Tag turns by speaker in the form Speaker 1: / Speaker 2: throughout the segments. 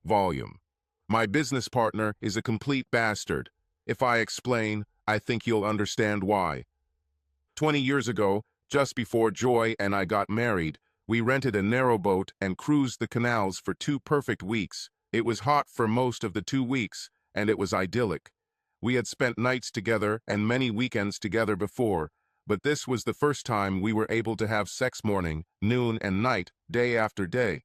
Speaker 1: volume. My business partner is a complete bastard. If I explain, I think you'll understand why. 20 years ago, just before Joy and I got married, we rented a narrowboat and cruised the canals for 2 perfect weeks. It was hot for most of the 2 weeks, and it was idyllic. We had spent nights together and many weekends together before, but this was the first time we were able to have sex morning, noon, and night, day after day.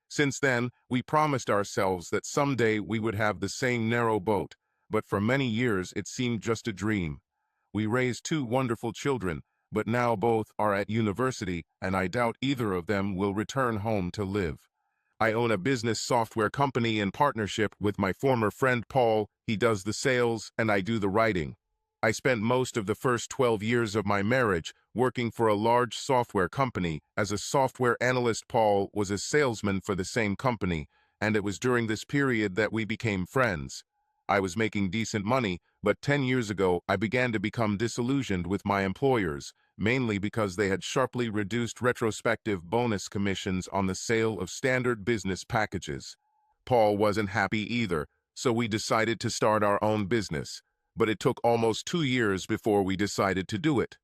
Speaker 1: Since then, we promised ourselves that someday we would have the same narrow boat, but for many years it seemed just a dream. We raised 2 wonderful children, but now both are at university, and I doubt either of them will return home to live. I own a business software company in partnership with my former friend Paul. He does the sales and I do the writing. I spent most of the first 12 years of my marriage working for a large software company. As a software analyst, Paul was a salesman for the same company, and it was during this period that we became friends. I was making decent money, but 10 years ago I began to become disillusioned with my employers, mainly because they had sharply reduced retrospective bonus commissions on the sale of standard business packages. Paul wasn't happy either, so we decided to start our own business, but it took almost 2 years before we decided to do it.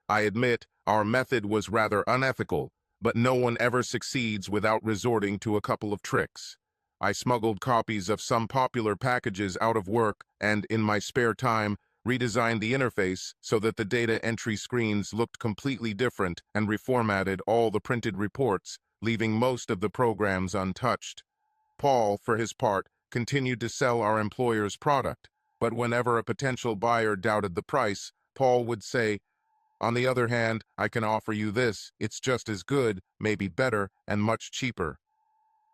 Speaker 1: I admit our method was rather unethical, but no one ever succeeds without resorting to a couple of tricks. I smuggled copies of some popular packages out of work and, in my spare time, redesigned the interface so that the data entry screens looked completely different and reformatted all the printed reports, leaving most of the programs untouched. Paul, for his part, continued to sell our employer's product, but whenever a potential buyer doubted the price, Paul would say, "On the other hand, I can offer you this. It's just as good, maybe better, and much cheaper."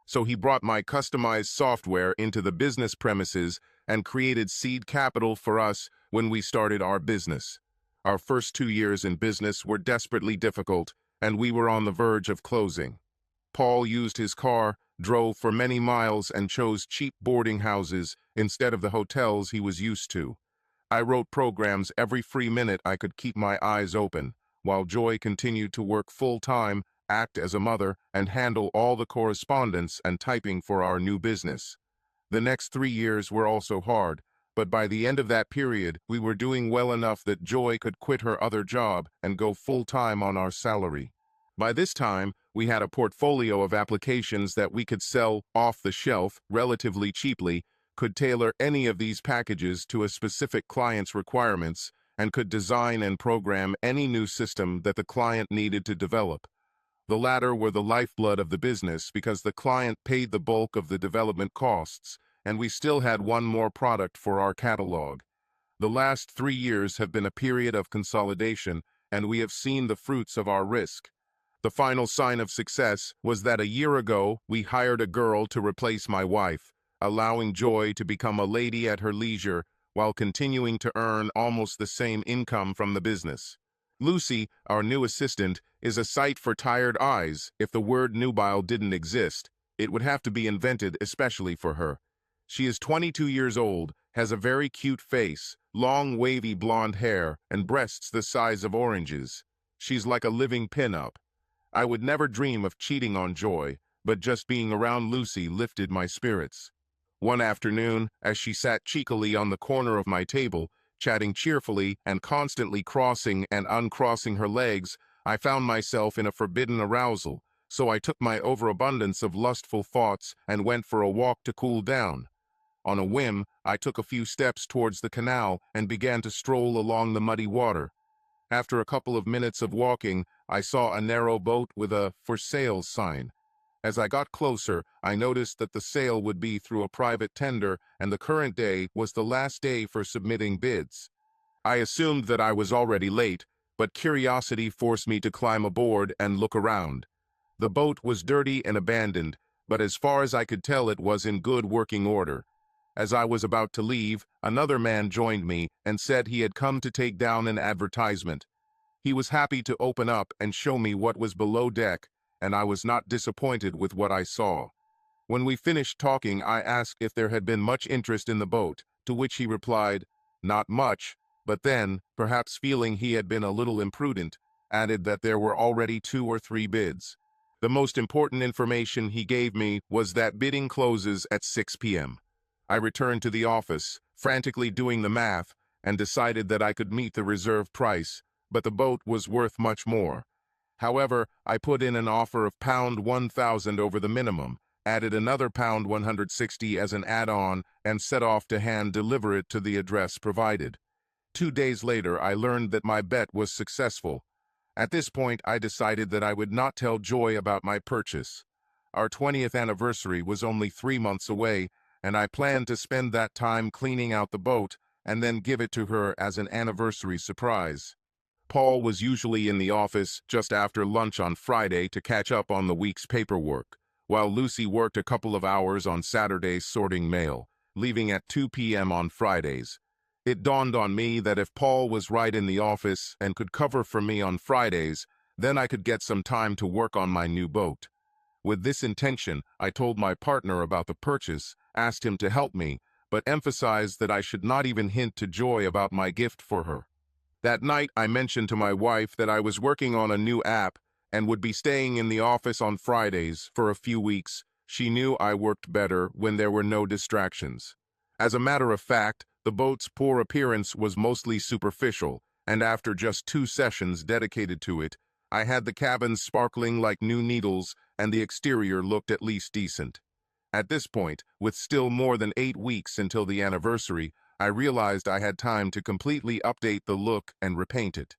Speaker 1: So he brought my customized software into the business premises and created seed capital for us when we started our business. Our first 2 years in business were desperately difficult, and we were on the verge of closing. Paul used his car, drove for many miles, and chose cheap boarding houses instead of the hotels he was used to. I wrote programs every free minute I could keep my eyes open, while Joy continued to work full-time, act as a mother, and handle all the correspondence and typing for our new business. The next 3 years were also hard, but by the end of that period, we were doing well enough that Joy could quit her other job and go full-time on our salary. By this time, we had a portfolio of applications that we could sell off the shelf relatively cheaply, could tailor any of these packages to a specific client's requirements, and could design and program any new system that the client needed to develop. The latter were the lifeblood of the business because the client paid the bulk of the development costs, and we still had one more product for our catalog. The last 3 years have been a period of consolidation, and we have seen the fruits of our risk. The final sign of success was that a year ago we hired a girl to replace my wife, allowing Joy to become a lady at her leisure while continuing to earn almost the same income from the business. Lucy, our new assistant, is a sight for tired eyes. If the word nubile didn't exist, it would have to be invented especially for her. She is 22 years old, has a very cute face, long wavy blonde hair, and breasts the size of oranges. She's like a living pin-up. I would never dream of cheating on Joy, but just being around Lucy lifted my spirits. One afternoon, as she sat cheekily on the corner of my table, chatting cheerfully and constantly crossing and uncrossing her legs, I found myself in a forbidden arousal, so I took my overabundance of lustful thoughts and went for a walk to cool down. On a whim, I took a few steps towards the canal and began to stroll along the muddy water. After a couple of minutes of walking, I saw a narrow boat with a "for sale" sign. As I got closer, I noticed that the sale would be through a private tender, and the current day was the last day for submitting bids. I assumed that I was already late, but curiosity forced me to climb aboard and look around. The boat was dirty and abandoned, but as far as I could tell it was in good working order. As I was about to leave, another man joined me and said he had come to take down an advertisement. He was happy to open up and show me what was below deck, and I was not disappointed with what I saw. When we finished talking, I asked if there had been much interest in the boat, to which he replied, "Not much," but then, perhaps feeling he had been a little imprudent, added that there were already 2 or 3 bids. The most important information he gave me was that bidding closes at 6 p.m. I returned to the office, frantically doing the math, and decided that I could meet the reserve price, but the boat was worth much more. However, I put in an offer of pound 1,000 over the minimum, added another pound 160 as an add-on, and set off to hand deliver it to the address provided. 2 days later, I learned that my bet was successful. At this point, I decided that I would not tell Joy about my purchase. Our 20th anniversary was only 3 months away, and I planned to spend that time cleaning out the boat and then give it to her as an anniversary surprise. Paul was usually in the office just after lunch on Friday to catch up on the week's paperwork, while Lucy worked a couple of hours on Saturdays sorting mail, leaving at 2 p.m. on Fridays. It dawned on me that if Paul was right in the office and could cover for me on Fridays, then I could get some time to work on my new boat. With this intention, I told my partner about the purchase, asked him to help me, but emphasized that I should not even hint to Joy about my gift for her. That night, I mentioned to my wife that I was working on a new app and would be staying in the office on Fridays for a few weeks. She knew I worked better when there were no distractions. As a matter of fact, the boat's poor appearance was mostly superficial, and after just 2 sessions dedicated to it, I had the cabin sparkling like new needles and the exterior looked at least decent. At this point, with still more than 8 weeks until the anniversary, I realized I had time to completely update the look and repaint it.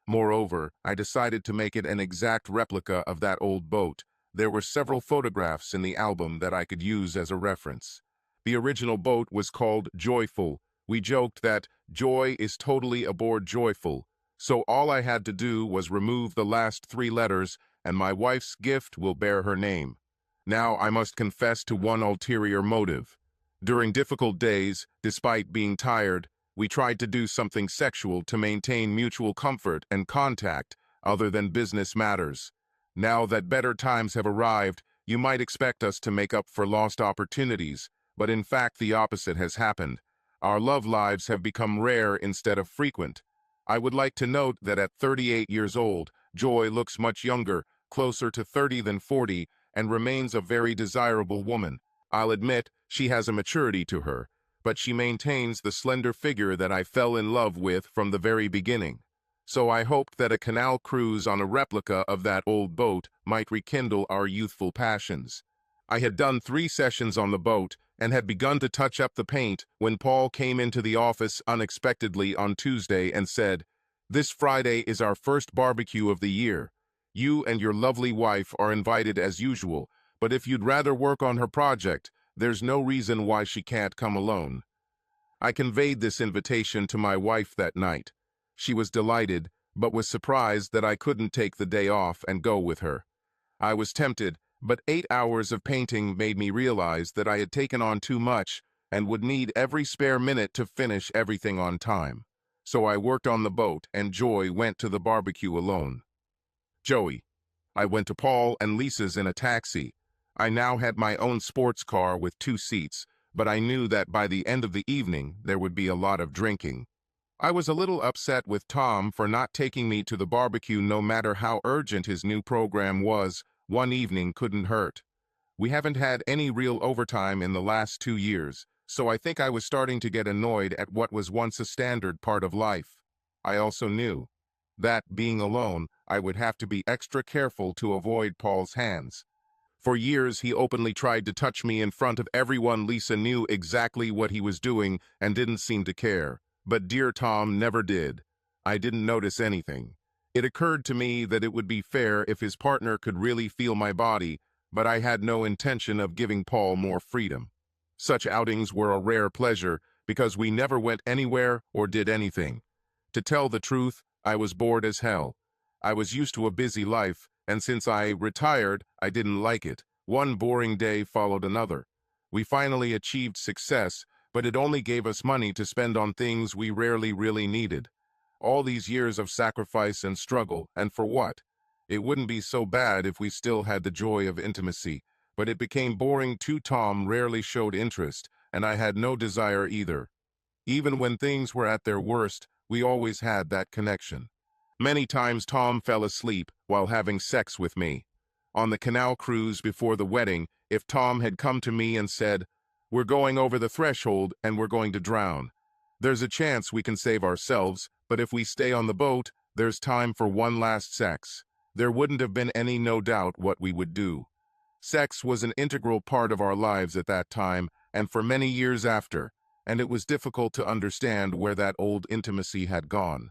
Speaker 1: Moreover, I decided to make it an exact replica of that old boat. There were several photographs in the album that I could use as a reference. The original boat was called Joyful. We joked that joy is totally aboard Joyful, so all I had to do was remove the last 3 letters and my wife's gift will bear her name. Now I must confess to one ulterior motive. During difficult days, despite being tired, we tried to do something sexual to maintain mutual comfort and contact other than business matters. Now that better times have arrived, you might expect us to make up for lost opportunities, but in fact the opposite has happened. Our love lives have become rare instead of frequent. I would like to note that at 38 years old, Joy looks much younger, closer to 30 than 40, and remains a very desirable woman. I'll admit, she has a maturity to her, but she maintains the slender figure that I fell in love with from the very beginning. So I hoped that a canal cruise on a replica of that old boat might rekindle our youthful passions. I had done 3 sessions on the boat and had begun to touch up the paint when Paul came into the office unexpectedly on Tuesday and said, "This Friday is our first barbecue of the year. You and your lovely wife are invited as usual, but if you'd rather work on her project, there's no reason why she can't come alone." I conveyed this invitation to my wife that night. She was delighted, but was surprised that I couldn't take the day off and go with her. I was tempted, but 8 hours of painting made me realize that I had taken on too much and would need every spare minute to finish everything on time. So I worked on the boat, and Joy went to the barbecue alone. Joey. I went to Paul and Lisa's in a taxi. I now had my own sports car with 2 seats, but I knew that by the end of the evening there would be a lot of drinking. I was a little upset with Tom for not taking me to the barbecue no matter how urgent his new program was. One evening couldn't hurt. We haven't had any real overtime in the last 2 years, so I think I was starting to get annoyed at what was once a standard part of life. I also knew that, being alone, I would have to be extra careful to avoid Paul's hands. For years, he openly tried to touch me in front of everyone. Lisa knew exactly what he was doing and didn't seem to care. But dear Tom never did. I didn't notice anything. It occurred to me that it would be fair if his partner could really feel my body, but I had no intention of giving Paul more freedom. Such outings were a rare pleasure because we never went anywhere or did anything. To tell the truth, I was bored as hell. I was used to a busy life, and since I retired, I didn't like it. One boring day followed another. We finally achieved success, but it only gave us money to spend on things we rarely really needed. All these years of sacrifice and struggle, and for what? It wouldn't be so bad if we still had the joy of intimacy, but it became boring too. Tom rarely showed interest, and I had no desire either. Even when things were at their worst, we always had that connection. Many times Tom fell asleep while having sex with me. on the canal cruise before the wedding, if Tom had come to me and said, "We're going over the threshold and we're going to drown. There's a chance we can save ourselves, but if we stay on the boat, there's time for one last sex," there wouldn't have been any no doubt what we would do. Sex was an integral part of our lives at that time and for many years after, and it was difficult to understand where that old intimacy had gone.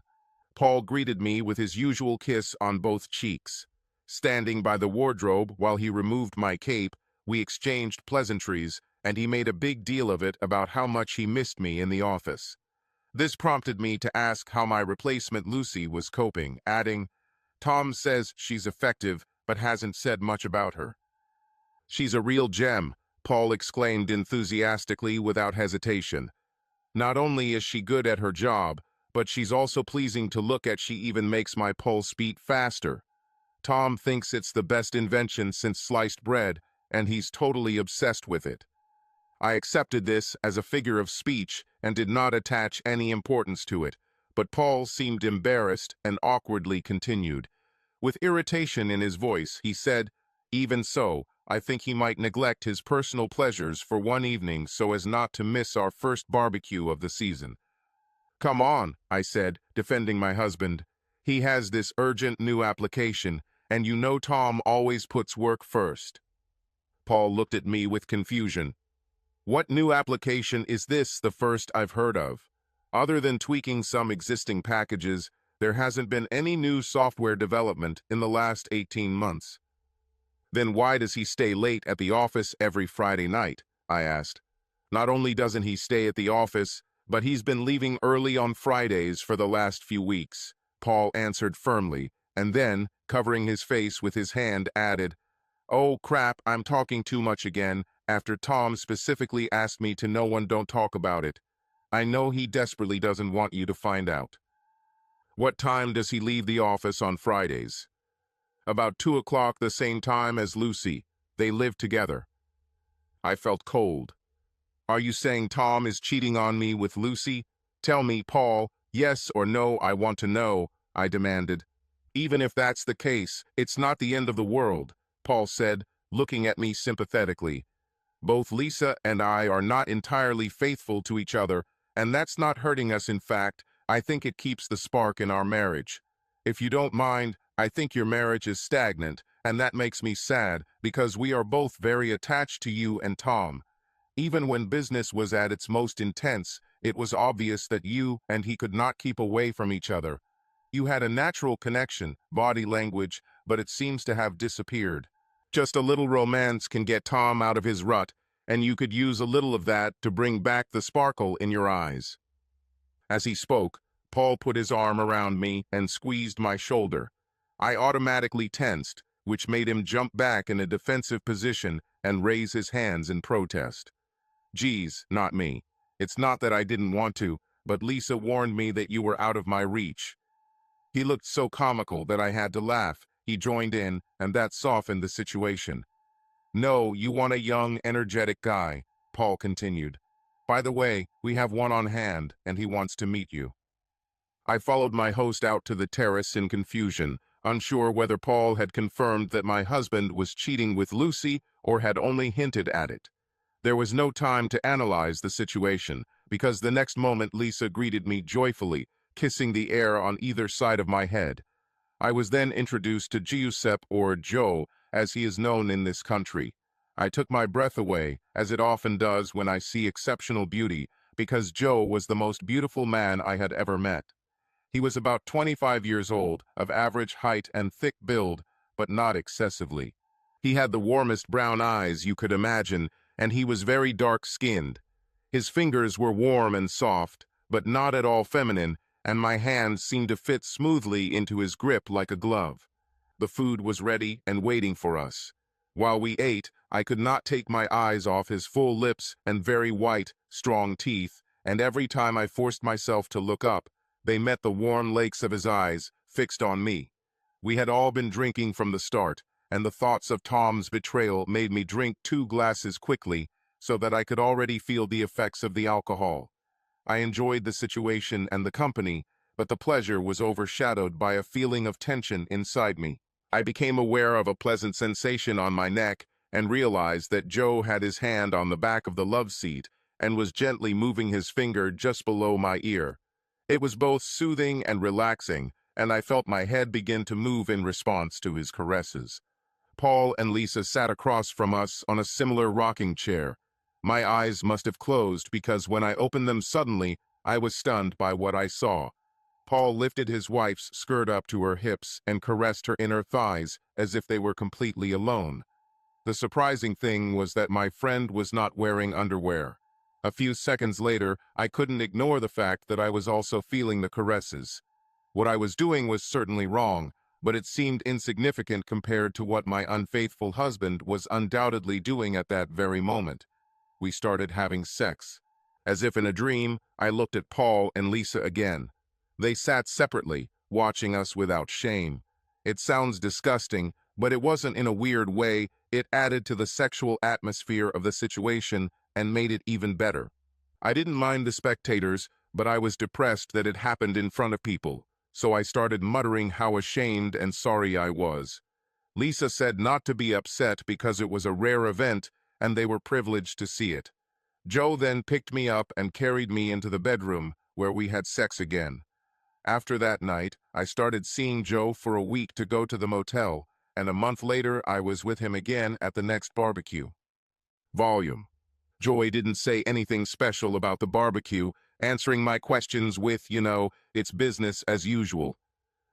Speaker 1: Paul greeted me with his usual kiss on both cheeks. Standing by the wardrobe while he removed my cape, we exchanged pleasantries, and he made a big deal of it about how much he missed me in the office. This prompted me to ask how my replacement Lucy was coping, adding, "Tom says she's effective, but hasn't said much about her." "She's a real gem," Paul exclaimed enthusiastically without hesitation. "Not only is she good at her job, but she's also pleasing to look at. She even makes my pulse beat faster. Tom thinks it's the best invention since sliced bread, and he's totally obsessed with it." I accepted this as a figure of speech and did not attach any importance to it, but Paul seemed embarrassed and awkwardly continued. With irritation in his voice, he said, "Even so, I think he might neglect his personal pleasures for one evening so as not to miss our first barbecue of the season." "Come on," I said, defending my husband. "He has this urgent new application, and you know Tom always puts work first." Paul looked at me with confusion. "What new application is this? The first I've heard of. Other than tweaking some existing packages, there hasn't been any new software development in the last 18 months. "Then why does he stay late at the office every Friday night?" I asked. "Not only doesn't he stay at the office, but he's been leaving early on Fridays for the last few weeks," Paul answered firmly, and then, covering his face with his hand, added, "Oh crap, I'm talking too much again, after Tom specifically asked me to no one don't talk about it. I know he desperately doesn't want you to find out." "What time does he leave the office on Fridays?" "About 2 o'clock, the same time as Lucy. They live together." I felt cold. "Are you saying Tom is cheating on me with Lucy? Tell me, Paul, yes or no, I want to know," I demanded. "Even if that's the case, it's not the end of the world," Paul said, looking at me sympathetically. "Both Lisa and I are not entirely faithful to each other, and that's not hurting us. In fact, I think it keeps the spark in our marriage. If you don't mind, I think your marriage is stagnant, and that makes me sad because we are both very attached to you and Tom. Even when business was at its most intense, it was obvious that you and he could not keep away from each other. You had a natural connection, body language, but it seems to have disappeared. Just a little romance can get Tom out of his rut, and you could use a little of that to bring back the sparkle in your eyes." As he spoke, Paul put his arm around me and squeezed my shoulder. I automatically tensed, which made him jump back in a defensive position and raise his hands in protest. "Geez, not me. It's not that I didn't want to, but Lisa warned me that you were out of my reach." He looked so comical that I had to laugh. He joined in, and that softened the situation. "No, you want a young, energetic guy," Paul continued. "By the way, we have one on hand, and he wants to meet you." I followed my host out to the terrace in confusion, unsure whether Paul had confirmed that my husband was cheating with Lucy or had only hinted at it. There was no time to analyze the situation, because the next moment Lisa greeted me joyfully, kissing the air on either side of my head. I was then introduced to Giuseppe, or Joe, as he is known in this country. I took my breath away, as it often does when I see exceptional beauty, because Joe was the most beautiful man I had ever met. He was about 25 years old, of average height and thick build, but not excessively. He had the warmest brown eyes you could imagine, and he was very dark-skinned. His fingers were warm and soft, but not at all feminine, and my hands seemed to fit smoothly into his grip like a glove. The food was ready and waiting for us. While we ate, I could not take my eyes off his full lips and very white, strong teeth, and every time I forced myself to look up, they met the warm lakes of his eyes, fixed on me. We had all been drinking from the start, and the thoughts of Tom's betrayal made me drink 2 glasses quickly, so that I could already feel the effects of the alcohol. I enjoyed the situation and the company, but the pleasure was overshadowed by a feeling of tension inside me. I became aware of a pleasant sensation on my neck and realized that Joe had his hand on the back of the love seat and was gently moving his finger just below my ear. It was both soothing and relaxing, and I felt my head begin to move in response to his caresses. Paul and Lisa sat across from us on a similar rocking chair. My eyes must have closed because when I opened them suddenly, I was stunned by what I saw. Paul lifted his wife's skirt up to her hips and caressed her inner thighs as if they were completely alone. The surprising thing was that my friend was not wearing underwear. A few seconds later, I couldn't ignore the fact that I was also feeling the caresses. What I was doing was certainly wrong, but it seemed insignificant compared to what my unfaithful husband was undoubtedly doing at that very moment. We started having sex. As if in a dream, I looked at Paul and Lisa again. They sat separately, watching us without shame. It sounds disgusting, but it wasn't in a weird way. It added to the sexual atmosphere of the situation and made it even better. I didn't mind the spectators, but I was depressed that it happened in front of people, so I started muttering how ashamed and sorry I was. Lisa said not to be upset because it was a rare event and they were privileged to see it. Joe then picked me up and carried me into the bedroom, where we had sex again. After that night, I started seeing Joe for a week to go to the motel, and a month later I was with him again at the next barbecue. Volume. Joy didn't say anything special about the barbecue, answering my questions with, it's business as usual.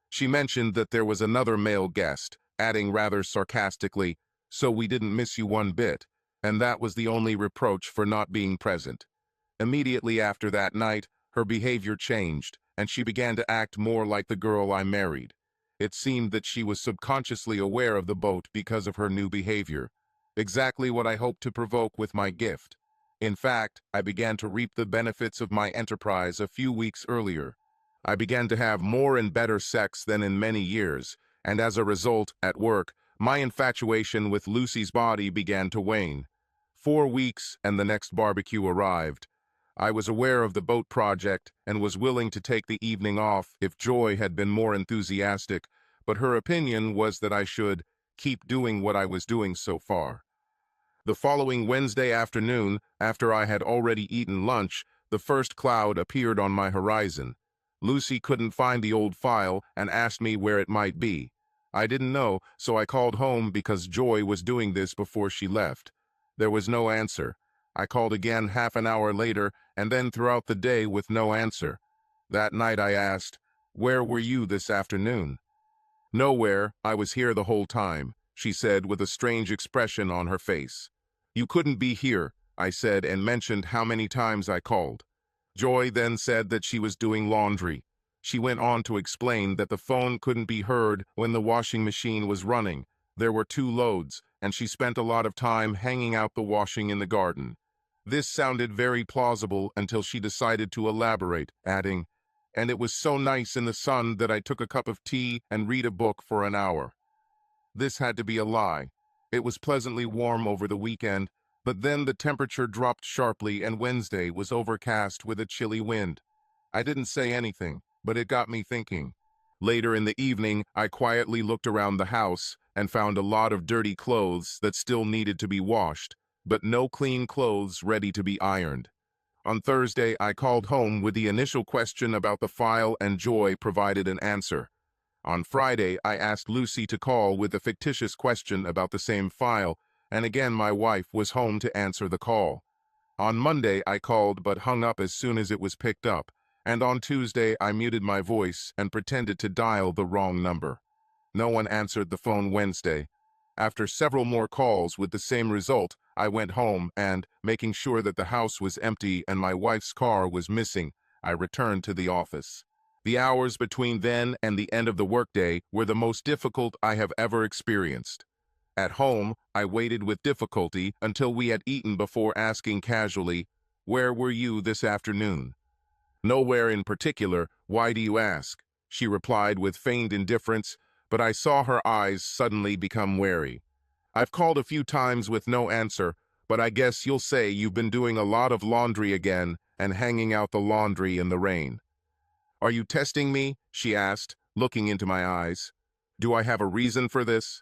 Speaker 1: She mentioned that there was another male guest, adding rather sarcastically, "So we didn't miss you one bit," and that was the only reproach for not being present. Immediately after that night, her behavior changed, and she began to act more like the girl I married. It seemed that she was subconsciously aware of the boat because of her new behavior. Exactly what I hoped to provoke with my gift. In fact, I began to reap the benefits of my enterprise a few weeks earlier. I began to have more and better sex than in many years, and as a result, at work, my infatuation with Lucy's body began to wane. 4 weeks and the next barbecue arrived. I was aware of the boat project and was willing to take the evening off if Joy had been more enthusiastic, but her opinion was that I should keep doing what I was doing so far. The following Wednesday afternoon, after I had already eaten lunch, the first cloud appeared on my horizon. Lucy couldn't find the old file and asked me where it might be. I didn't know, so I called home because Joy was doing this before she left. There was no answer. I called again half an hour later and then throughout the day with no answer. That night I asked, "Where were you this afternoon?" "Nowhere, I was here the whole time," she said with a strange expression on her face. "You couldn't be here," I said and mentioned how many times I called. Joy then said that she was doing laundry. She went on to explain that the phone couldn't be heard when the washing machine was running. There were 2 loads, and she spent a lot of time hanging out the washing in the garden. This sounded very plausible until she decided to elaborate, adding, "And it was so nice in the sun that I took a cup of tea and read a book for an hour." This had to be a lie. It was pleasantly warm over the weekend, but then the temperature dropped sharply and Wednesday was overcast with a chilly wind. I didn't say anything, but it got me thinking. Later in the evening, I quietly looked around the house and found a lot of dirty clothes that still needed to be washed, but no clean clothes ready to be ironed. On Thursday, I called home with the initial question about the file and Joy provided an answer. On Friday, I asked Lucy to call with a fictitious question about the same file, and again my wife was home to answer the call. On Monday, I called but hung up as soon as it was picked up, and on Tuesday, I muted my voice and pretended to dial the wrong number. No one answered the phone Wednesday. After several more calls with the same result, I went home and, making sure that the house was empty and my wife's car was missing, I returned to the office. The hours between then and the end of the workday were the most difficult I have ever experienced. At home, I waited with difficulty until we had eaten before asking casually, "Where were you this afternoon?" "Nowhere in particular, why do you ask?" she replied with feigned indifference, but I saw her eyes suddenly become wary. "I've called a few times with no answer, but I guess you'll say you've been doing a lot of laundry again and hanging out the laundry in the rain." "Are you testing me?" she asked, looking into my eyes. Do I have a reason for this?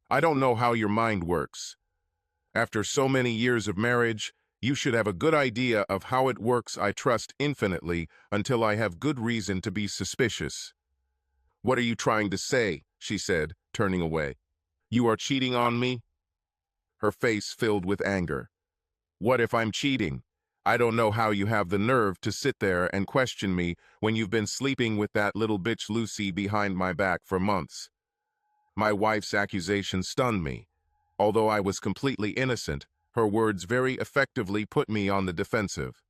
Speaker 1: I don't know how your mind works. After so many years of marriage, you should have a good idea of how it works. I trust infinitely until I have good reason to be suspicious. What are you trying to say? She said, turning away. You are cheating on me? Her face filled with anger. What if I'm cheating? I don't know how you have the nerve to sit there and question me when you've been sleeping with that little bitch Lucy behind my back for months. My wife's accusation stunned me. Although I was completely innocent, her words very effectively put me on the defensive.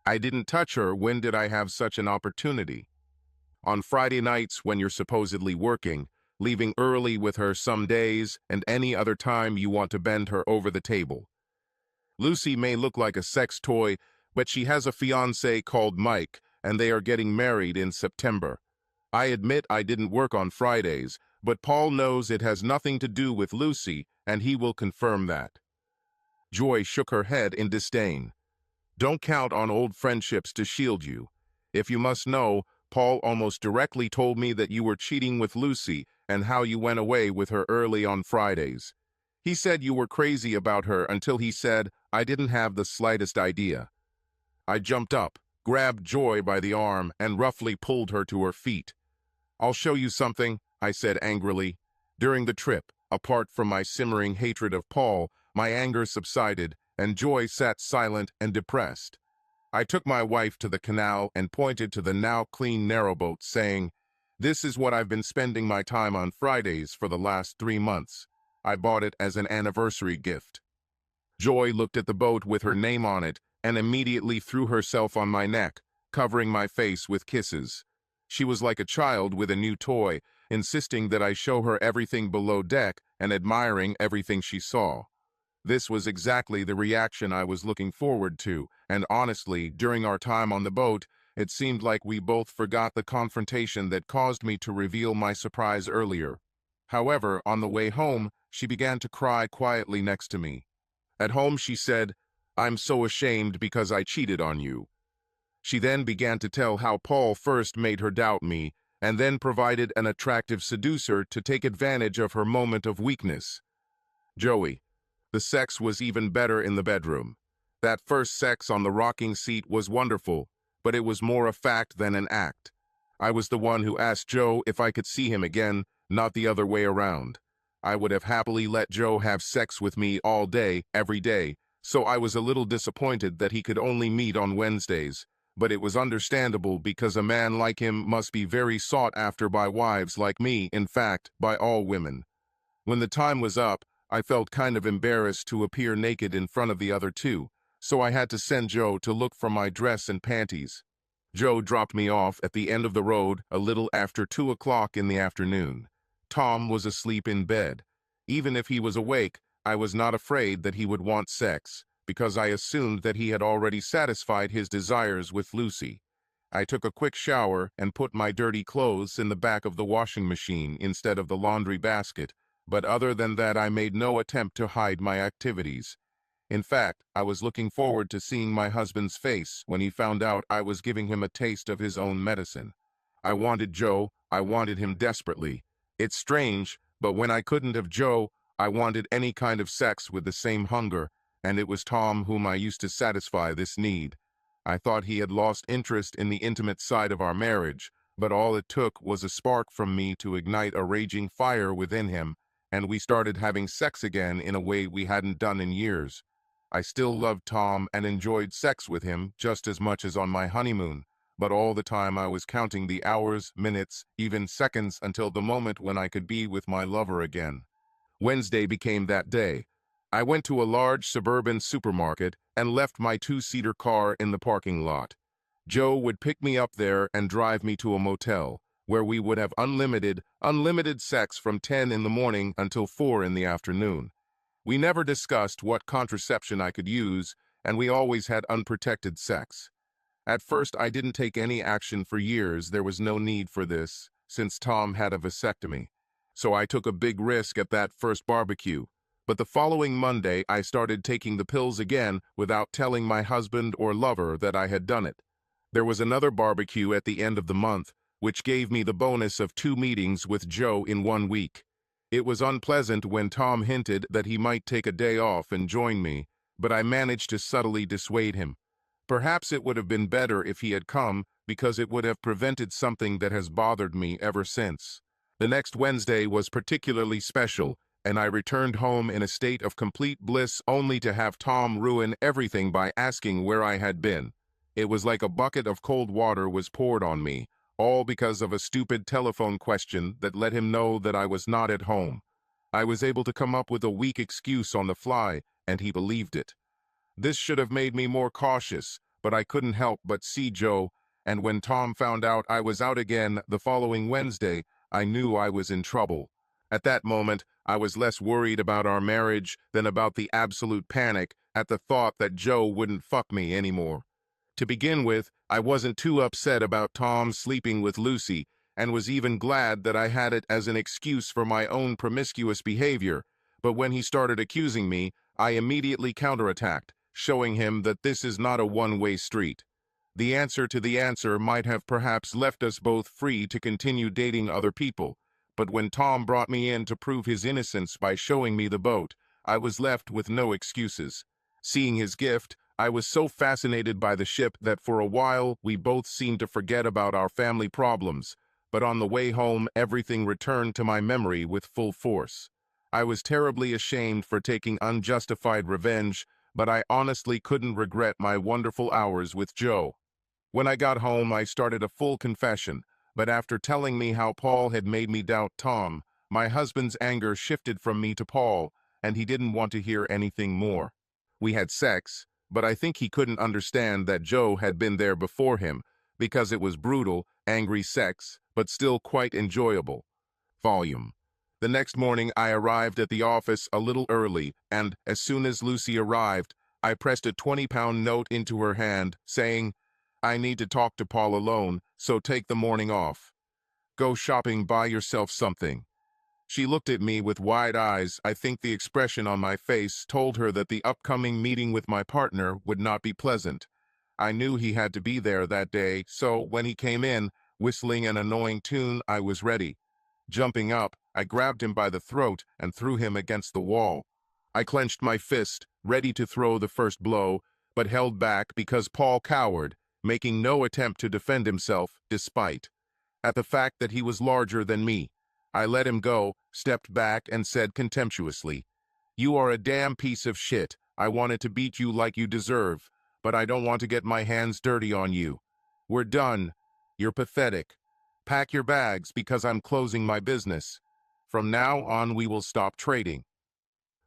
Speaker 1: I didn't touch her. When did I have such an opportunity? On Friday nights when you're supposedly working, leaving early with her some days, and any other time you want to bend her over the table. Lucy may look like a sex toy, but she has a fiancé called Mike, and they are getting married in September. I admit I didn't work on Fridays, but Paul knows it has nothing to do with Lucy, and he will confirm that. Joy shook her head in disdain. Don't count on old friendships to shield you. If you must know, Paul almost directly told me that you were cheating with Lucy and how you went away with her early on Fridays. He said you were crazy about her until he said I didn't have the slightest idea. I jumped up, grabbed Joy by the arm, and roughly pulled her to her feet. I'll show you something, I said angrily. During the trip, apart from my simmering hatred of Paul, my anger subsided, and Joy sat silent and depressed. I took my wife to the canal and pointed to the now clean narrowboat, saying, "This is what I've been spending my time on Fridays for the last 3 months. I bought it as an anniversary gift." Joy looked at the boat with her name on it and immediately threw herself on my neck, covering my face with kisses. She was like a child with a new toy, insisting that I show her everything below deck and admiring everything she saw. This was exactly the reaction I was looking forward to, and honestly, during our time on the boat, it seemed like we both forgot the confrontation that caused me to reveal my surprise earlier. However, on the way home, she began to cry quietly next to me. At home, she said, "I'm so ashamed because I cheated on you." She then began to tell how Paul first made her doubt me, and then provided an attractive seducer to take advantage of her moment of weakness. Joey. The sex was even better in the bedroom. That first sex on the rocking seat was wonderful, but it was more a fact than an act. I was the one who asked Joe if I could see him again, not the other way around. I would have happily let Joe have sex with me all day, every day, so I was a little disappointed that he could only meet on Wednesdays. But it was understandable because a man like him must be very sought after by wives like me, in fact, by all women. When the time was up, I felt kind of embarrassed to appear naked in front of the other two, so I had to send Joe to look for my dress and panties. Joe dropped me off at the end of the road a little after 2 o'clock in the afternoon. Tom was asleep in bed. Even if he was awake, I was not afraid that he would want sex, because I assumed that he had already satisfied his desires with Lucy. I took a quick shower and put my dirty clothes in the back of the washing machine instead of the laundry basket, but other than that I made no attempt to hide my activities. In fact, I was looking forward to seeing my husband's face when he found out I was giving him a taste of his own medicine. I wanted Joe, I wanted him desperately. It's strange, but when I couldn't have Joe, I wanted any kind of sex with the same hunger, and it was Tom whom I used to satisfy this need. I thought he had lost interest in the intimate side of our marriage, but all it took was a spark from me to ignite a raging fire within him, and we started having sex again in a way we hadn't done in years. I still loved Tom and enjoyed sex with him just as much as on my honeymoon, but all the time I was counting the hours, minutes, even seconds until the moment when I could be with my lover again. Wednesday became that day. I went to a large suburban supermarket and left my two-seater car in the parking lot. Joe would pick me up there and drive me to a motel, where we would have unlimited sex from 10 in the morning until 4 in the afternoon. We never discussed what contraception I could use, and we always had unprotected sex. At first, I didn't take any action for years. There was no need for this, since Tom had a vasectomy. So I took a big risk at that first barbecue. But the following Monday, I started taking the pills again without telling my husband or lover that I had done it. There was another barbecue at the end of the month, which gave me the bonus of 2 meetings with Joe in 1 week. It was unpleasant when Tom hinted that he might take a day off and join me, but I managed to subtly dissuade him. Perhaps it would have been better if he had come, because it would have prevented something that has bothered me ever since. The next Wednesday was particularly special, and I returned home in a state of complete bliss only to have Tom ruin everything by asking where I had been. It was like a bucket of cold water was poured on me, all because of a stupid telephone question that let him know that I was not at home. I was able to come up with a weak excuse on the fly, and he believed it. This should have made me more cautious, but I couldn't help but see Joe, and when Tom found out I was out again the following Wednesday, I knew I was in trouble. At that moment, I was less worried about our marriage than about the absolute panic at the thought that Joe wouldn't fuck me anymore. To begin with, I wasn't too upset about Tom sleeping with Lucy, and was even glad that I had it as an excuse for my own promiscuous behavior, but when he started accusing me, I immediately counterattacked, showing him that this is not a one-way street. The answer to the answer might have perhaps left us both free to continue dating other people, but when Tom brought me in to prove his innocence by showing me the boat, I was left with no excuses. Seeing his gift, I was so fascinated by the ship that for a while we both seemed to forget about our family problems, but on the way home everything returned to my memory with full force. I was terribly ashamed for taking unjustified revenge, but I honestly couldn't regret my wonderful hours with Joe. When I got home, I started a full confession, but after telling me how Paul had made me doubt Tom, my husband's anger shifted from me to Paul, and he didn't want to hear anything more. We had sex, but I think he couldn't understand that Joe had been there before him, because it was brutal, angry sex, but still quite enjoyable. Volume. The next morning I arrived at the office a little early, and as soon as Lucy arrived, I pressed a 20-pound note into her hand, saying, "I need to talk to Paul alone, so take the morning off. Go shopping, buy yourself something." She looked at me with wide eyes. I think the expression on my face told her that the upcoming meeting with my partner would not be pleasant. I knew he had to be there that day, so when he came in, whistling an annoying tune, I was ready. Jumping up, I grabbed him by the throat and threw him against the wall. I clenched my fist, ready to throw the first blow, but held back because Paul cowered, making no attempt to defend himself, despite at the fact that he was larger than me. I let him go, stepped back, and said contemptuously, "You are a damn piece of shit. I wanted to beat you like you deserve, but I don't want to get my hands dirty on you. We're done. You're pathetic. Pack your bags because I'm closing my business. From now on, we will stop trading."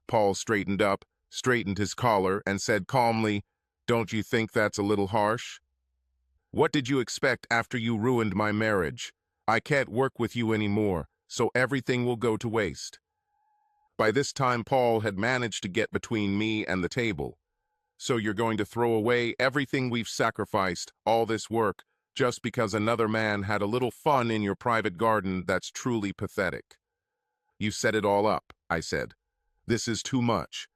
Speaker 1: Paul straightened up, straightened his collar, and said calmly, "Don't you think that's a little harsh? What did you expect after you ruined my marriage? I can't work with you anymore, so everything will go to waste." By this time, Paul had managed to get between me and the table. "So you're going to throw away everything we've sacrificed, all this work, just because another man had a little fun in your private garden? That's truly pathetic." "You set it all up," I said. "This is too much.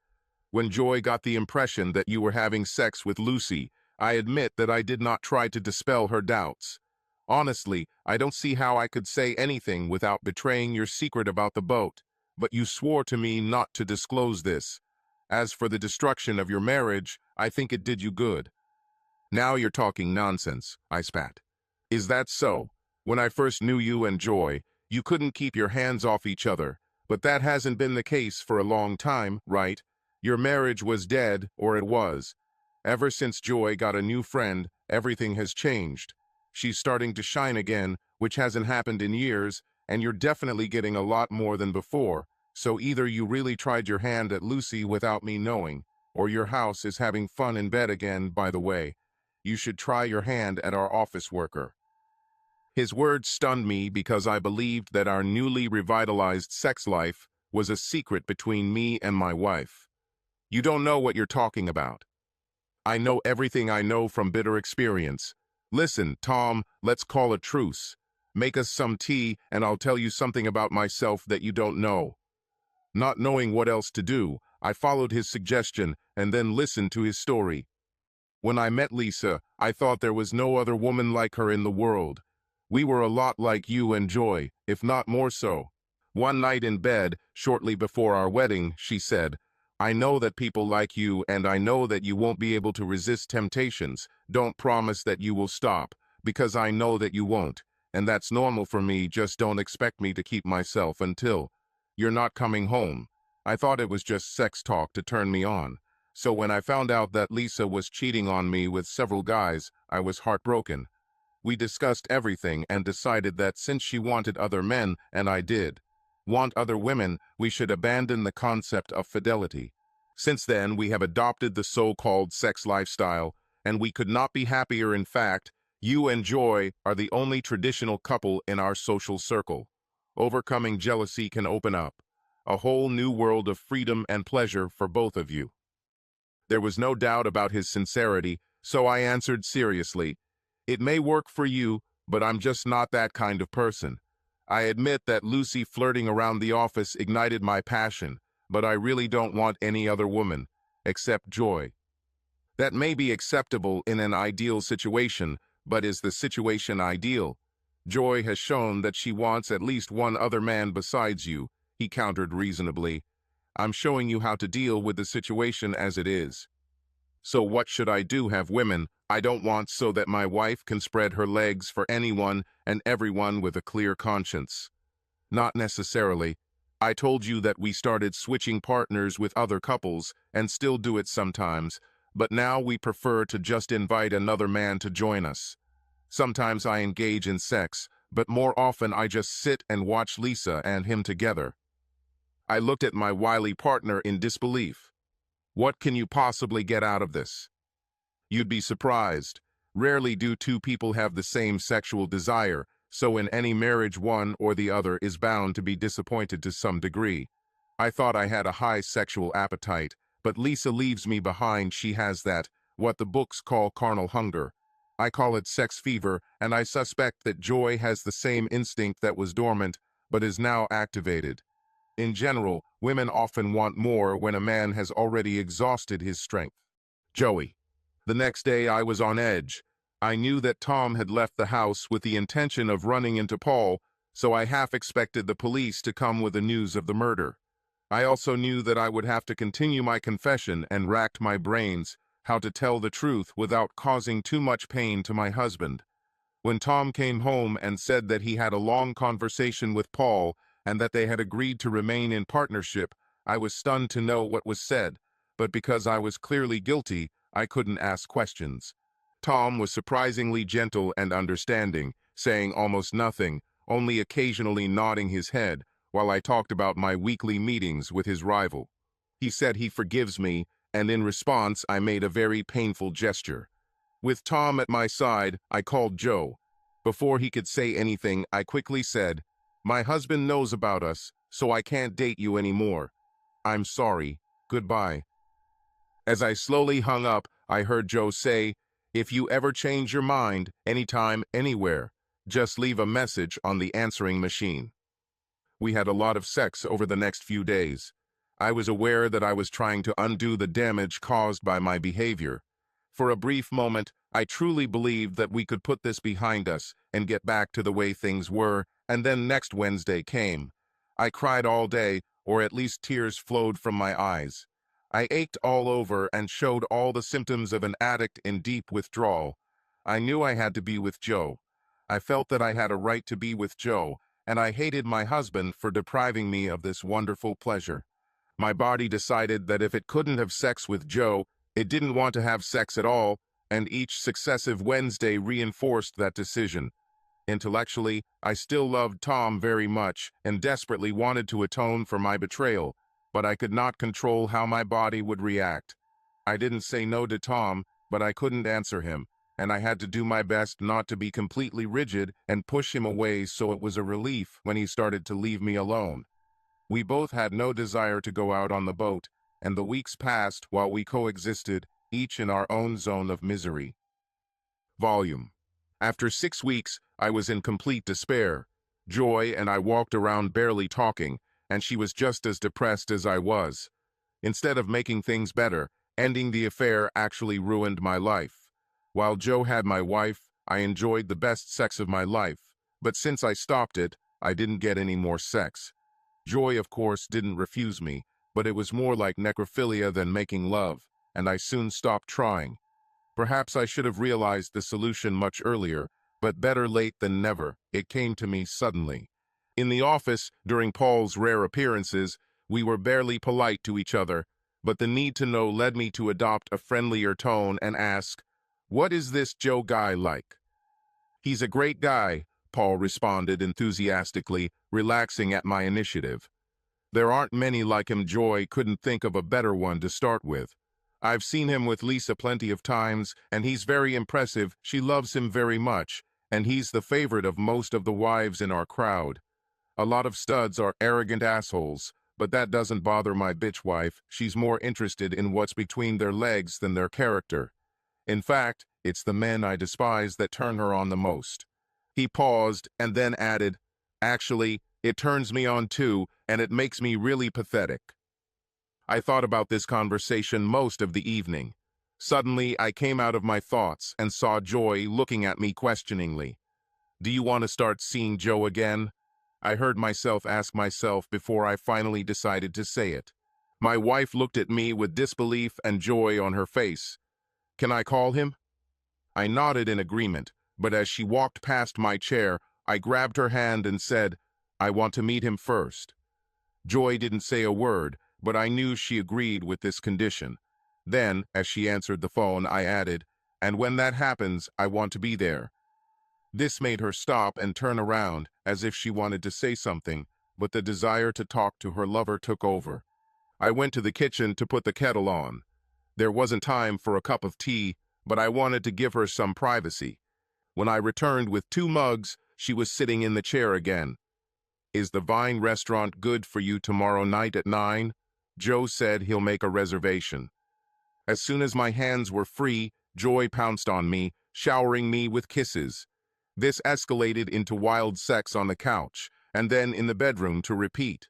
Speaker 1: When Joy got the impression that you were having sex with Lucy, I admit that I did not try to dispel her doubts. Honestly, I don't see how I could say anything without betraying your secret about the boat, but you swore to me not to disclose this. As for the destruction of your marriage, I think it did you good." "Now you're talking nonsense," I spat. "Is that so? When I first knew you and Joy, you couldn't keep your hands off each other, but that hasn't been the case for a long time, right? Your marriage was dead, or it was. Ever since Joy got a new friend, everything has changed. She's starting to shine again, which hasn't happened in years, and you're definitely getting a lot more than before. So either you really tried your hand at Lucy without me knowing, or your house is having fun in bed again. By the way, you should try your hand at our office worker." His words stunned me because I believed that our newly revitalized sex life was a secret between me and my wife. "You don't know what you're talking about." "I know everything I know from bitter experience. Listen, Tom, let's call a truce. Make us some tea, and I'll tell you something about myself that you don't know." Not knowing what else to do, I followed his suggestion and then listened to his story. "When I met Lisa, I thought there was no other woman like her in the world. We were a lot like you and Joy, if not more so. One night in bed, shortly before our wedding, she said, I know that people like you and I know that you won't be able to resist temptations. Don't promise that you will stop, because I know that you won't. And that's normal for me, just don't expect me to keep myself until you're not coming home. I thought it was just sex talk to turn me on. So when I found out that Lisa was cheating on me with several guys, I was heartbroken. We discussed everything and decided that since she wanted other men, and I did want other women, we should abandon the concept of fidelity. Since then, we have adopted the so-called sex lifestyle, and we could not be happier. In fact, you and Joy are the only traditional couple in our social circle. Overcoming jealousy can open up a whole new world of freedom and pleasure for both of you. There was no doubt about his sincerity, so I answered seriously, it may work for you, but I'm just not that kind of person. I admit that Lucy flirting around the office ignited my passion, but I really don't want any other woman, except Joy. That may be acceptable in an ideal situation, but is the situation ideal? Joy has shown that she wants at least one other man besides you, he countered reasonably. I'm showing you how to deal with the situation as it is. So what should I do? Have women I don't want so that my wife can spread her legs for anyone and everyone with a clear conscience? Not necessarily. I told you that we started switching partners with other couples and still do it sometimes, but now we prefer to just invite another man to join us. Sometimes I engage in sex, but more often I just sit and watch Lisa and him together. I looked at my wily partner in disbelief. What can you possibly get out of this? You'd be surprised. Rarely do two people have the same sexual desire, so in any marriage one or the other is bound to be disappointed to some degree. I thought I had a high sexual appetite, but Lisa leaves me behind. She has that, what the books call carnal hunger. I call it sex fever, and I suspect that Joy has the same instinct that was dormant, but is now activated. In general, women often want more when a man has already exhausted his strength. Joey. The next day I was on edge. I knew that Tom had left the house with the intention of running into Paul, so I half expected the police to come with the news of the murder. I also knew that I would have to continue my confession and racked my brains how to tell the truth without causing too much pain to my husband. When Tom came home and said that he had a long conversation with Paul and that they had agreed to remain in partnership, I was stunned to know what was said, but because I was clearly guilty, I couldn't ask questions. Tom was surprisingly gentle and understanding, saying almost nothing, only occasionally nodding his head, while I talked about my weekly meetings with his rival. He said he forgives me, and in response I made a very painful gesture. With Tom at my side, I called Joe. Before he could say anything, I quickly said, my husband knows about us, so I can't date you anymore. I'm sorry. Goodbye. As I slowly hung up, I heard Joe say, if you ever change your mind, anytime, anywhere, just leave a message on the answering machine. We had a lot of sex over the next few days. I was aware that I was trying to undo the damage caused by my behavior. For a brief moment, I truly believed that we could put this behind us and get back to the way things were, and then next Wednesday came. I cried all day, or at least tears flowed from my eyes. I ached all over and showed all the symptoms of an addict in deep withdrawal. I knew I had to be with Joe. I felt that I had a right to be with Joe, and I hated my husband for depriving me of this wonderful pleasure. My body decided that if it couldn't have sex with Joe, it didn't want to have sex at all, and each successive Wednesday reinforced that decision. Intellectually, I still loved Tom very much and desperately wanted to atone for my betrayal, but I could not control how my body would react. I didn't say no to Tom, but I couldn't answer him, and I had to do my best not to be completely rigid and push him away, so it was a relief when he started to leave me alone. We both had no desire to go out on the boat, and the weeks passed while we coexisted, each in our own zone of misery. Volume. After 6 weeks, I was in complete despair. Joy and I walked around barely talking, and she was just as depressed as I was. Instead of making things better, ending the affair actually ruined my life. While Joe had my wife, I enjoyed the best sex of my life. But since I stopped it, I didn't get any more sex. Joy, of course, didn't refuse me, but it was more like necrophilia than making love, and I soon stopped trying. Perhaps I should have realized the solution much earlier, but better late than never. It came to me suddenly. In the office, during Paul's rare appearances, we were barely polite to each other, but the need to know led me to adopt a friendlier tone and ask, "What is this Joe guy like?" "He's a great guy," Paul responded enthusiastically, relaxing at my initiative. "There aren't many like him." Joy couldn't think of a better one to start with. "I've seen him with Lisa plenty of times, and he's very impressive. She loves him very much, and he's the favorite of most of the wives in our crowd. A lot of studs are arrogant assholes, but that doesn't bother my bitch wife. She's more interested in what's between their legs than their character. In fact, it's the men I despise that turn her on the most." He paused and then added, "Actually, it turns me on too, and it makes me really pathetic." I thought about this conversation most of the evening. Suddenly, I came out of my thoughts and saw Joy looking at me questioningly. "Do you want to start seeing Joe again?" I heard myself ask myself before I finally decided to say it. My wife looked at me with disbelief and joy on her face. "Can I call him?" I nodded in agreement, but as she walked past my chair, I grabbed her hand and said, "I want to meet him first." Joy didn't say a word, but I knew she agreed with this condition. Then, as she answered the phone, I added, "And when that happens, I want to be there." This made her stop and turn around, as if she wanted to say something, but the desire to talk to her lover took over. I went to the kitchen to put the kettle on. There wasn't time for a cup of tea, but I wanted to give her some privacy. When I returned with 2 mugs, she was sitting in the chair again. "Is the Vine restaurant good for you tomorrow night at 9? Joe said he'll make a reservation." As soon as my hands were free, Joy pounced on me, showering me with kisses. This escalated into wild sex on the couch, and then in the bedroom to repeat.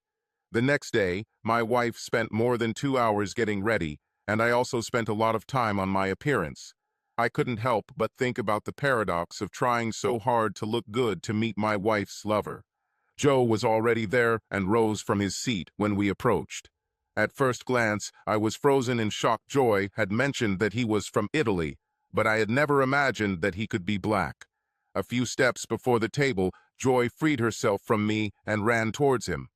Speaker 1: The next day, my wife spent more than 2 hours getting ready, and I also spent a lot of time on my appearance. I couldn't help but think about the paradox of trying so hard to look good to meet my wife's lover. Joe was already there and rose from his seat when we approached. At first glance, I was frozen in shock. Joy had mentioned that he was from Italy, but I had never imagined that he could be black. A few steps before the table, Joy freed herself from me and ran towards him.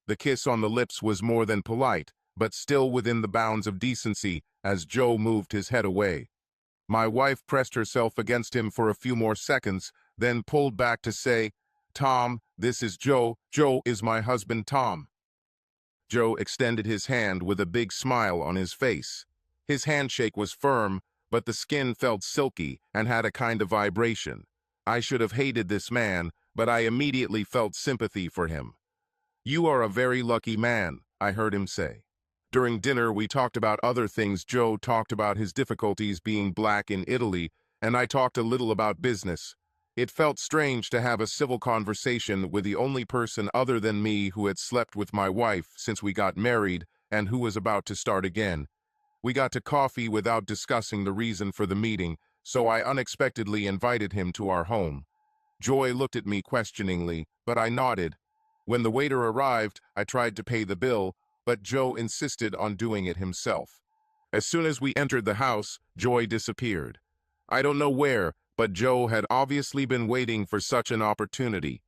Speaker 1: The kiss on the lips was more than polite, but still within the bounds of decency as Joe moved his head away. My wife pressed herself against him for a few more seconds, then pulled back to say, "Tom, this is Joe. Joe is my husband, Tom." Joe extended his hand with a big smile on his face. His handshake was firm, but the skin felt silky and had a kind of vibration. I should have hated this man, but I immediately felt sympathy for him. "You are a very lucky man," I heard him say. During dinner, we talked about other things. Joe talked about his difficulties being black in Italy, and I talked a little about business. It felt strange to have a civil conversation with the only person other than me who had slept with my wife since we got married and who was about to start again. We got to coffee without discussing the reason for the meeting, so I unexpectedly invited him to our home. Joy looked at me questioningly, but I nodded. When the waiter arrived, I tried to pay the bill, but Joe insisted on doing it himself. As soon as we entered the house, Joy disappeared. I don't know where, but Joe had obviously been waiting for such an opportunity.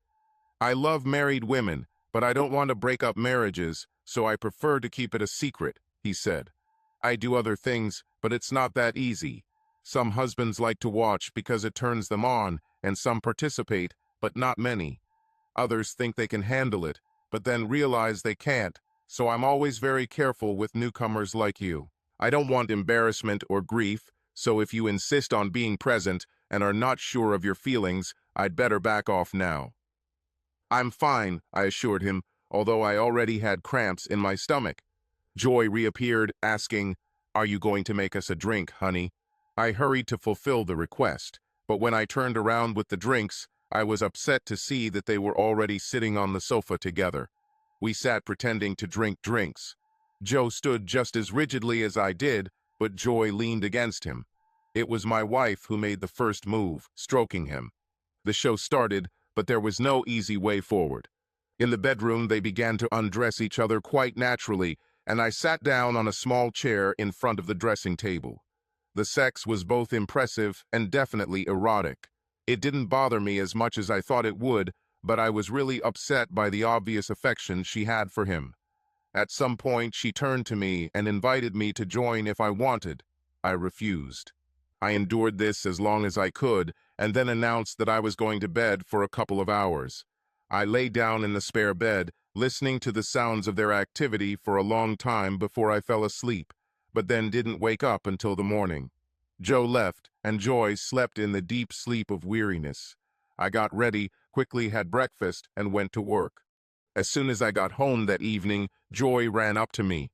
Speaker 1: "I love married women, but I don't want to break up marriages, so I prefer to keep it a secret," he said. "I do other things, but it's not that easy. Some husbands like to watch because it turns them on, and some participate, but not many. Others think they can handle it, but then realize they can't, so I'm always very careful with newcomers like you. I don't want embarrassment or grief, so if you insist on being present and are not sure of your feelings, I'd better back off now." "I'm fine," I assured him, although I already had cramps in my stomach. Joy reappeared, asking, "Are you going to make us a drink, honey?" I hurried to fulfill the request, but when I turned around with the drinks, I was upset to see that they were already sitting on the sofa together. We sat pretending to drink drinks. Joe stood just as rigidly as I did, but Joy leaned against him. It was my wife who made the first move, stroking him. The show started, but there was no easy way forward. In the bedroom, they began to undress each other quite naturally, and I sat down on a small chair in front of the dressing table. The sex was both impressive and definitely erotic. It didn't bother me as much as I thought it would, but I was really upset by the obvious affection she had for him. At some point, she turned to me and invited me to join if I wanted. I refused. I endured this as long as I could, and then announced that I was going to bed for a couple of hours. I lay down in the spare bed, listening to the sounds of their activity for a long time before I fell asleep, but then didn't wake up until the morning. Joe left, and Joy slept in the deep sleep of weariness. I got ready, quickly had breakfast, and went to work. As soon as I got home that evening, Joy ran up to me.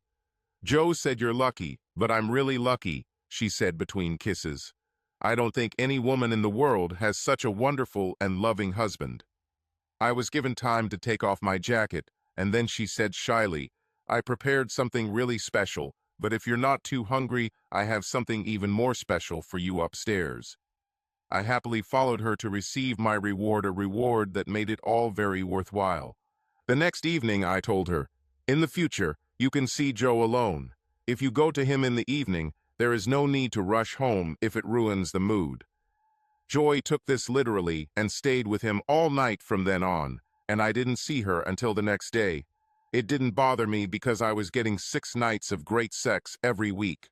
Speaker 1: "Joe said you're lucky, but I'm really lucky," she said between kisses. "I don't think any woman in the world has such a wonderful and loving husband." I was given time to take off my jacket, and then she said shyly, "I prepared something really special, but if you're not too hungry, I have something even more special for you upstairs." I happily followed her to receive my reward, a reward that made it all very worthwhile. The next evening, I told her, "In the future, you can see Joe alone. If you go to him in the evening, there is no need to rush home if it ruins the mood." Joy took this literally and stayed with him all night from then on, and I didn't see her until the next day. It didn't bother me because I was getting 6 nights of great sex every week.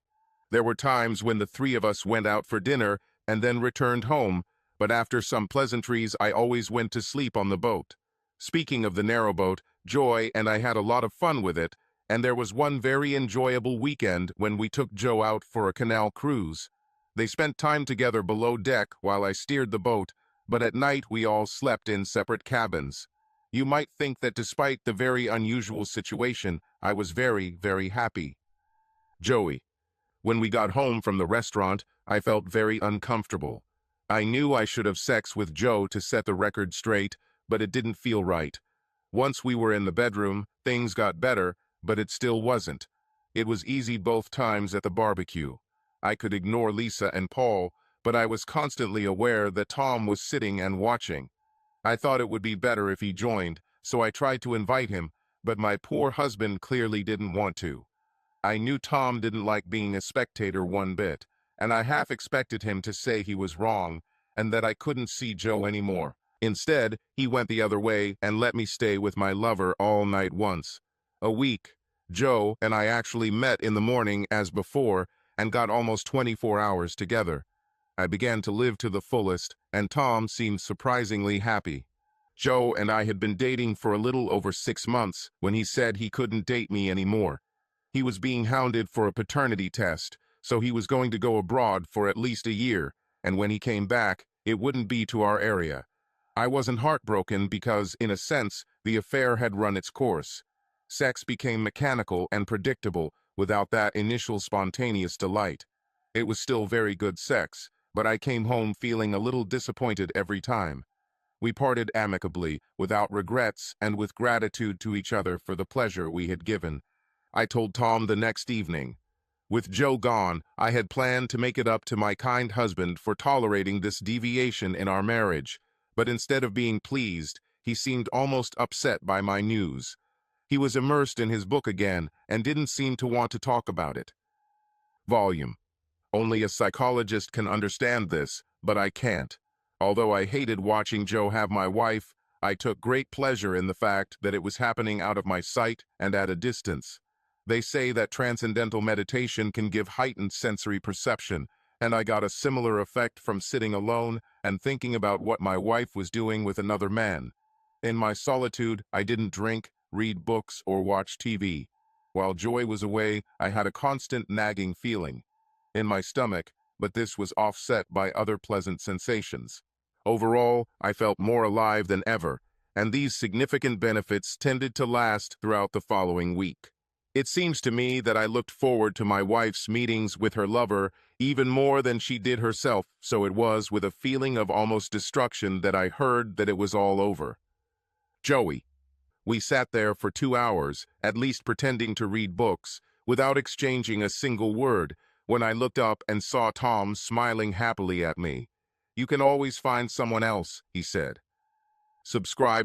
Speaker 1: There were times when the three of us went out for dinner and then returned home, but after some pleasantries, I always went to sleep on the boat. Speaking of the narrowboat, Joy and I had a lot of fun with it, and there was one very enjoyable weekend when we took Joe out for a canal cruise. They spent time together below deck while I steered the boat, but at night we all slept in separate cabins. You might think that despite the very unusual situation, I was very, very happy. Joey. When we got home from the restaurant, I felt very uncomfortable. I knew I should have sex with Joe to set the record straight, but it didn't feel right. Once we were in the bedroom, things got better, but it still wasn't. It was easy both times at the barbecue. I could ignore Lisa and Paul, but I was constantly aware that Tom was sitting and watching. I thought it would be better if he joined, so I tried to invite him, but my poor husband clearly didn't want to. I knew Tom didn't like being a spectator one bit, and I half expected him to say he was wrong and that I couldn't see Joe anymore. Instead, he went the other way and let me stay with my lover all night once. A week. Joe and I actually met in the morning as before and got almost 24 hours together. I began to live to the fullest, and Tom seemed surprisingly happy. Joe and I had been dating for a little over 6 months when he said he couldn't date me anymore. He was being hounded for a paternity test, so he was going to go abroad for at least a year, and when he came back, it wouldn't be to our area. I wasn't heartbroken because, in a sense, the affair had run its course. Sex became mechanical and predictable without that initial spontaneous delight. It was still very good sex, but I came home feeling a little disappointed every time. We parted amicably, without regrets and with gratitude to each other for the pleasure we had given. I told Tom the next evening. With Joe gone, I had planned to make it up to my kind husband for tolerating this deviation in our marriage, but instead of being pleased, he seemed almost upset by my news. He was immersed in his book again and didn't seem to want to talk about it. Volume. Only a psychologist can understand this, but I can't. Although I hated watching Joe have my wife, I took great pleasure in the fact that it was happening out of my sight and at a distance. They say that transcendental meditation can give heightened sensory perception, and I got a similar effect from sitting alone and thinking about what my wife was doing with another man. In my solitude, I didn't drink, read books, or watch TV. While Joy was away, I had a constant nagging feeling in my stomach, but this was offset by other pleasant sensations. Overall, I felt more alive than ever, and these significant benefits tended to last throughout the following week. It seems to me that I looked forward to my wife's meetings with her lover even more than she did herself, so it was with a feeling of almost destruction that I heard that it was all over. Joey. We sat there for 2 hours, at least pretending to read books, without exchanging a single word, when I looked up and saw Tom smiling happily at me. "You can always find someone else," he said. Subscribe